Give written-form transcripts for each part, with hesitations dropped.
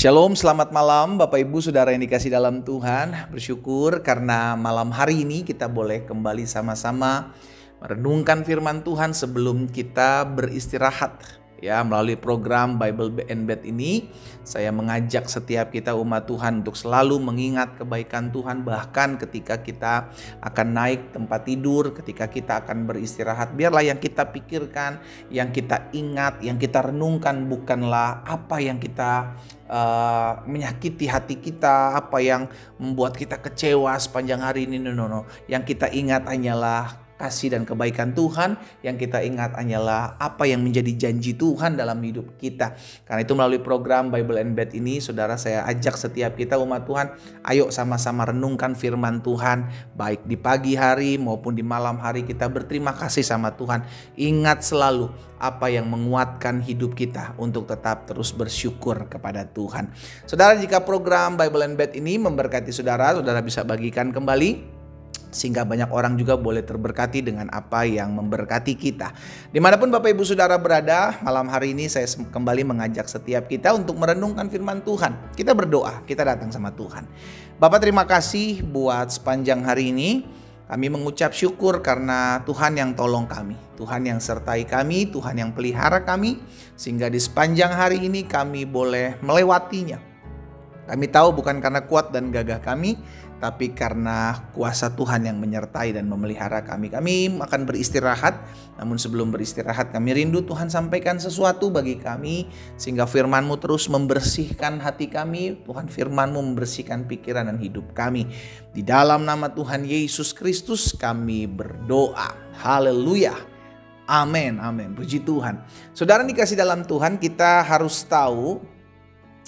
Shalom, selamat malam Bapak Ibu Saudara yang dikasih dalam Tuhan. Bersyukur karena malam hari ini kita boleh kembali sama-sama merenungkan firman Tuhan sebelum kita beristirahat. Ya, melalui program Bible and Bed ini, saya mengajak setiap kita umat Tuhan untuk selalu mengingat kebaikan Tuhan. Bahkan ketika kita akan naik tempat tidur, ketika kita akan beristirahat, biarlah yang kita pikirkan, yang kita ingat, yang kita renungkan bukanlah apa yang kita menyakiti hati kita, apa yang membuat kita kecewa sepanjang hari ini. No. Yang kita ingat hanyalah kasih dan kebaikan Tuhan. Yang kita ingat hanyalah apa yang menjadi janji Tuhan dalam hidup kita. Karena itu melalui program Bible and Bed ini, saudara, saya ajak setiap kita umat Tuhan, ayo sama-sama renungkan firman Tuhan. Baik di pagi hari maupun di malam hari, kita berterima kasih sama Tuhan. Ingat selalu apa yang menguatkan hidup kita untuk tetap terus bersyukur kepada Tuhan. Saudara, jika program Bible and Bed ini memberkati saudara, saudara bisa bagikan kembali sehingga banyak orang juga boleh terberkati dengan apa yang memberkati kita. Dimanapun Bapak Ibu Saudara berada, malam hari ini saya kembali mengajak setiap kita untuk merenungkan firman Tuhan. Kita berdoa, kita datang sama Tuhan. Bapak, terima kasih buat sepanjang hari ini. Kami mengucap syukur karena Tuhan yang tolong kami, Tuhan yang sertai kami, Tuhan yang pelihara kami, sehingga di sepanjang hari ini kami boleh melewatinya. Kami tahu bukan karena kuat dan gagah kami, tapi karena kuasa Tuhan yang menyertai dan memelihara kami. Kami akan beristirahat, namun sebelum beristirahat kami rindu Tuhan sampaikan sesuatu bagi kami, sehingga firman-Mu terus membersihkan hati kami. Tuhan, firman-Mu membersihkan pikiran dan hidup kami. Di dalam nama Tuhan Yesus Kristus kami berdoa. Haleluya. Amin, amin. Puji Tuhan. Saudara dikasih dalam Tuhan, kita harus tahu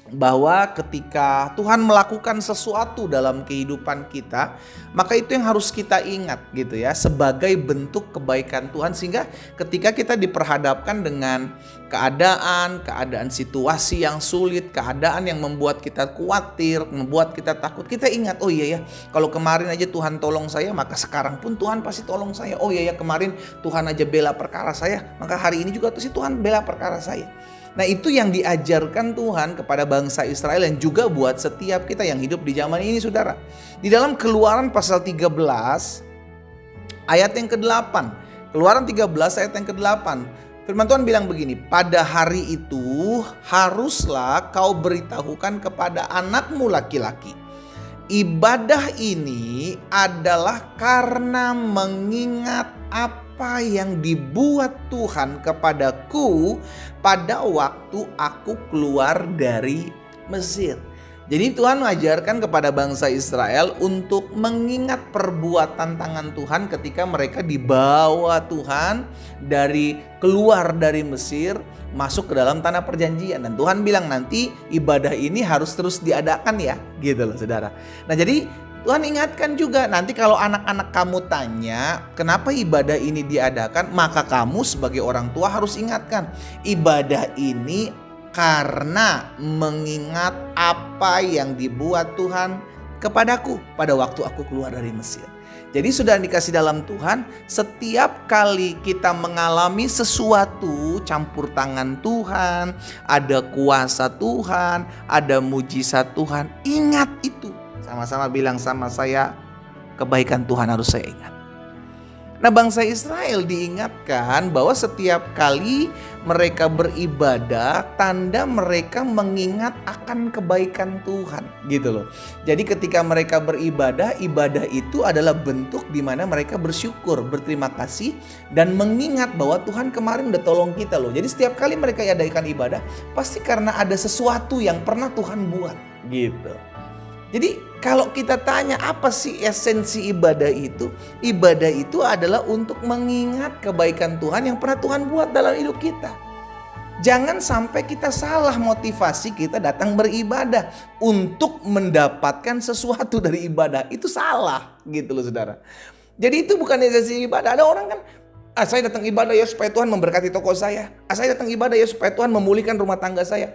bahwa ketika Tuhan melakukan sesuatu dalam kehidupan kita, maka itu yang harus kita ingat gitu ya, sebagai bentuk kebaikan Tuhan. Sehingga ketika kita diperhadapkan dengan keadaan situasi yang sulit, keadaan yang membuat kita khawatir, membuat kita takut, kita ingat, oh iya ya, kalau kemarin aja Tuhan tolong saya, maka sekarang pun Tuhan pasti tolong saya. Oh iya ya, kemarin Tuhan aja bela perkara saya, maka hari ini juga pasti Tuhan bela perkara saya. Nah, itu yang diajarkan Tuhan kepada bangsa Israel dan juga buat setiap kita yang hidup di zaman ini, saudara. Di dalam Keluaran pasal 13 ayat yang ke-8. Keluaran 13 ayat yang ke-8. Firman Tuhan bilang begini, pada hari itu haruslah kau beritahukan kepada anakmu laki-laki. Ibadah ini adalah karena mengingat apa yang dibuat Tuhan kepadaku pada waktu aku keluar dari Mesir. Jadi Tuhan mengajarkan kepada bangsa Israel untuk mengingat perbuatan tangan Tuhan ketika mereka dibawa Tuhan dari keluar dari Mesir masuk ke dalam tanah perjanjian. Dan Tuhan bilang nanti ibadah ini harus terus diadakan ya, gitu loh saudara. Nah, jadi Tuhan ingatkan juga, nanti kalau anak-anak kamu tanya kenapa ibadah ini diadakan, maka kamu sebagai orang tua harus ingatkan, ibadah ini karena mengingat apa yang dibuat Tuhan kepadaku pada waktu aku keluar dari Mesir. Jadi sudah dikasih dalam Tuhan, setiap kali kita mengalami sesuatu, campur tangan Tuhan, ada kuasa Tuhan, ada mujizat Tuhan, ingat itu. Sama-sama bilang sama saya, kebaikan Tuhan harus saya ingat. Nah, bangsa Israel diingatkan bahwa setiap kali mereka beribadah, tanda mereka mengingat akan kebaikan Tuhan, gitu loh. Jadi ketika mereka beribadah, ibadah itu adalah bentuk di mana mereka bersyukur, berterima kasih, dan mengingat bahwa Tuhan kemarin udah tolong kita loh. Jadi setiap kali mereka adakan ibadah, pasti karena ada sesuatu yang pernah Tuhan buat, gitu. Jadi kalau kita tanya apa sih esensi ibadah itu? Ibadah itu adalah untuk mengingat kebaikan Tuhan yang pernah Tuhan buat dalam hidup kita. Jangan sampai kita salah motivasi kita datang beribadah untuk mendapatkan sesuatu dari ibadah. Itu salah gitu loh saudara. Jadi itu bukan esensi ibadah. Ada orang kan, saya datang ibadah ya supaya Tuhan memberkati toko saya. Saya datang ibadah ya supaya Tuhan memulihkan rumah tangga saya.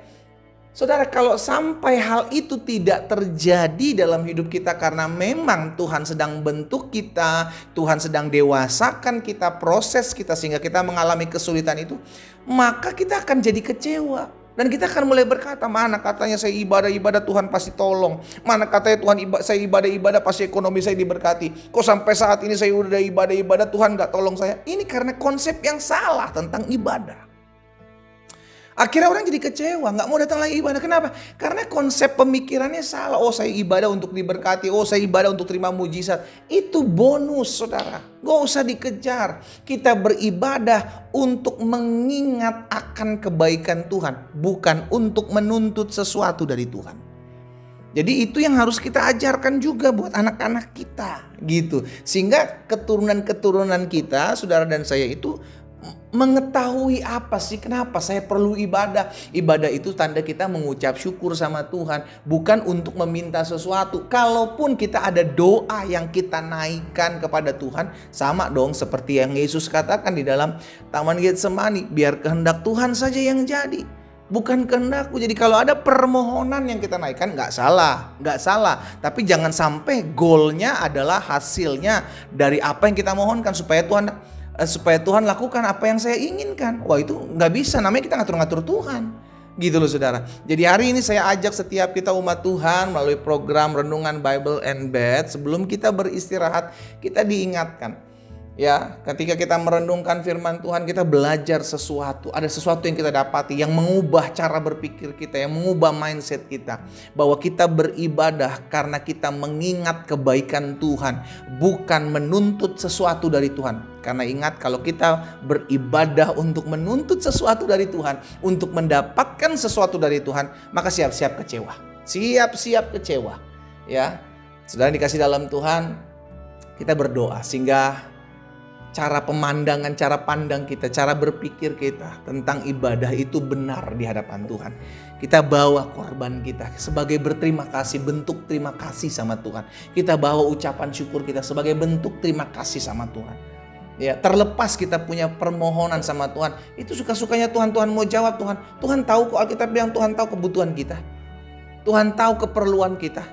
Saudara, kalau sampai hal itu tidak terjadi dalam hidup kita karena memang Tuhan sedang bentuk kita, Tuhan sedang dewasakan kita, proses kita sehingga kita mengalami kesulitan itu, maka kita akan jadi kecewa. Dan kita akan mulai berkata, mana katanya saya ibadah Tuhan pasti tolong. Mana katanya saya ibadah pasti ekonomi saya diberkati. Kok sampai saat ini saya udah ibadah Tuhan gak tolong saya. Ini karena konsep yang salah tentang ibadah. Akhirnya orang jadi kecewa, gak mau datang lagi ibadah. Kenapa? Karena konsep pemikirannya salah. Oh, saya ibadah untuk diberkati. Oh, saya ibadah untuk terima mujizat. Itu bonus, saudara. Gak usah dikejar. Kita beribadah untuk mengingat akan kebaikan Tuhan, bukan untuk menuntut sesuatu dari Tuhan. Jadi itu yang harus kita ajarkan juga buat anak-anak kita, gitu. Sehingga keturunan-keturunan kita, saudara dan saya itu mengetahui apa sih, kenapa saya perlu ibadah. Ibadah itu tanda kita mengucap syukur sama Tuhan, bukan untuk meminta sesuatu. Kalaupun kita ada doa yang kita naikkan kepada Tuhan, sama dong seperti yang Yesus katakan di dalam Taman Getsemani, biar kehendak Tuhan saja yang jadi, bukan kehendakku. Jadi kalau ada permohonan yang kita naikkan, nggak salah. Tapi jangan sampai goalnya adalah hasilnya dari apa yang kita mohonkan supaya Tuhan lakukan apa yang saya inginkan. Wah, itu nggak bisa, namanya kita ngatur-ngatur Tuhan. Gitu loh, saudara. Jadi hari ini saya ajak setiap kita umat Tuhan melalui program Renungan Bible and Bed, sebelum kita beristirahat, kita diingatkan. Ya, ketika kita merenungkan firman Tuhan, kita belajar sesuatu. Ada sesuatu yang kita dapati yang mengubah cara berpikir kita, yang mengubah mindset kita. Bahwa kita beribadah karena kita mengingat kebaikan Tuhan, bukan menuntut sesuatu dari Tuhan. Karena ingat, kalau kita beribadah untuk menuntut sesuatu dari Tuhan, untuk mendapatkan sesuatu dari Tuhan, maka siap-siap kecewa. Siap-siap kecewa. Ya, saudara dikasih dalam Tuhan, kita berdoa sehingga cara pemandangan, cara pandang kita, cara berpikir kita tentang ibadah itu benar di hadapan Tuhan. Kita bawa korban kita sebagai berterima kasih, bentuk terima kasih sama Tuhan. Kita bawa ucapan syukur kita sebagai bentuk terima kasih sama Tuhan. Ya, terlepas kita punya permohonan sama Tuhan, itu suka-sukanya Tuhan mau jawab. Tuhan tahu kok, Alkitab bilang Tuhan tahu kebutuhan kita. Tuhan tahu keperluan kita.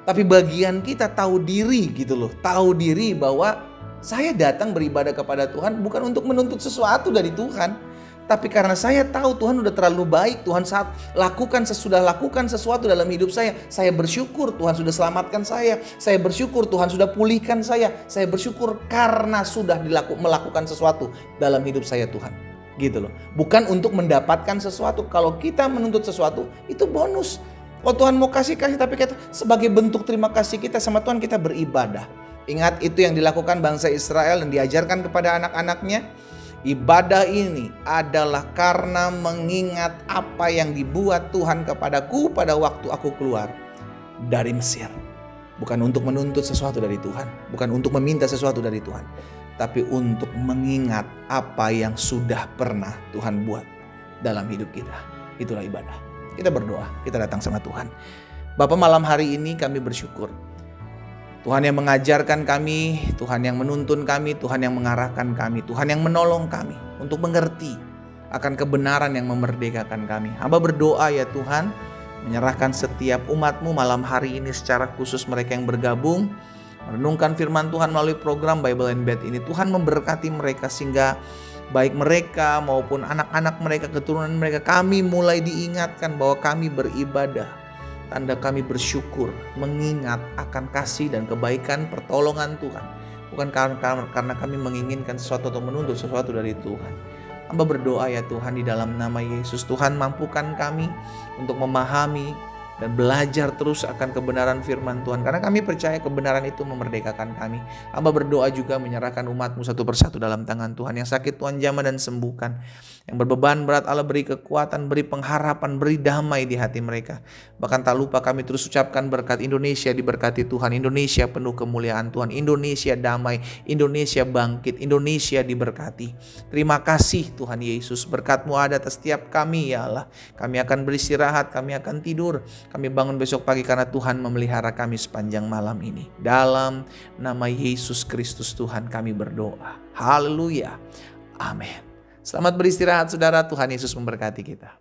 Tapi bagian kita tahu diri gitu loh. Tahu diri bahwa saya datang beribadah kepada Tuhan bukan untuk menuntut sesuatu dari Tuhan. Tapi karena saya tahu Tuhan udah terlalu baik, Tuhan sudah lakukan sesuatu dalam hidup saya bersyukur Tuhan sudah selamatkan saya bersyukur Tuhan sudah pulihkan saya bersyukur karena sudah melakukan sesuatu dalam hidup saya Tuhan. Gitu loh. Bukan untuk mendapatkan sesuatu. Kalau kita menuntut sesuatu, itu bonus. Oh, Tuhan mau kasih, tapi kita sebagai bentuk terima kasih kita sama Tuhan, kita beribadah. Ingat, itu yang dilakukan bangsa Israel dan diajarkan kepada anak-anaknya. Ibadah ini adalah karena mengingat apa yang dibuat Tuhan kepadaku pada waktu aku keluar dari Mesir. Bukan untuk menuntut sesuatu dari Tuhan, bukan untuk meminta sesuatu dari Tuhan, tapi untuk mengingat apa yang sudah pernah Tuhan buat dalam hidup kita. Itulah ibadah. Kita berdoa, kita datang sama Tuhan. Bapa, malam hari ini kami bersyukur. Tuhan yang mengajarkan kami, Tuhan yang menuntun kami, Tuhan yang mengarahkan kami, Tuhan yang menolong kami untuk mengerti akan kebenaran yang memerdekakan kami. Hamba berdoa ya Tuhan, menyerahkan setiap umat-Mu malam hari ini secara khusus mereka yang bergabung, merenungkan firman Tuhan melalui program Bible and Bed ini. Tuhan memberkati mereka sehingga baik mereka maupun anak-anak mereka, keturunan mereka, kami mulai diingatkan bahwa kami beribadah. Tanda kami bersyukur mengingat akan kasih dan kebaikan pertolongan Tuhan. Bukan karena kami menginginkan sesuatu atau menuntut sesuatu dari Tuhan. Hamba berdoa ya Tuhan, di dalam nama Yesus, Tuhan mampukan kami untuk memahami dan belajar terus akan kebenaran firman Tuhan. Karena kami percaya kebenaran itu memerdekakan kami. Hamba berdoa juga menyerahkan umat-Mu satu persatu dalam tangan Tuhan. Yang sakit Tuhan jamah dan sembuhkan. Yang berbeban berat Allah beri kekuatan, beri pengharapan, beri damai di hati mereka. Bahkan tak lupa kami terus ucapkan berkat Indonesia diberkati Tuhan. Indonesia penuh kemuliaan Tuhan. Indonesia damai, Indonesia bangkit, Indonesia diberkati. Terima kasih Tuhan Yesus, berkat-Mu ada atas setiap kami ya Allah. Kami akan beristirahat, kami akan tidur. Kami bangun besok pagi karena Tuhan memelihara kami sepanjang malam ini. Dalam nama Yesus Kristus Tuhan kami berdoa. Haleluya. Amin. Selamat beristirahat saudara, Tuhan Yesus memberkati kita.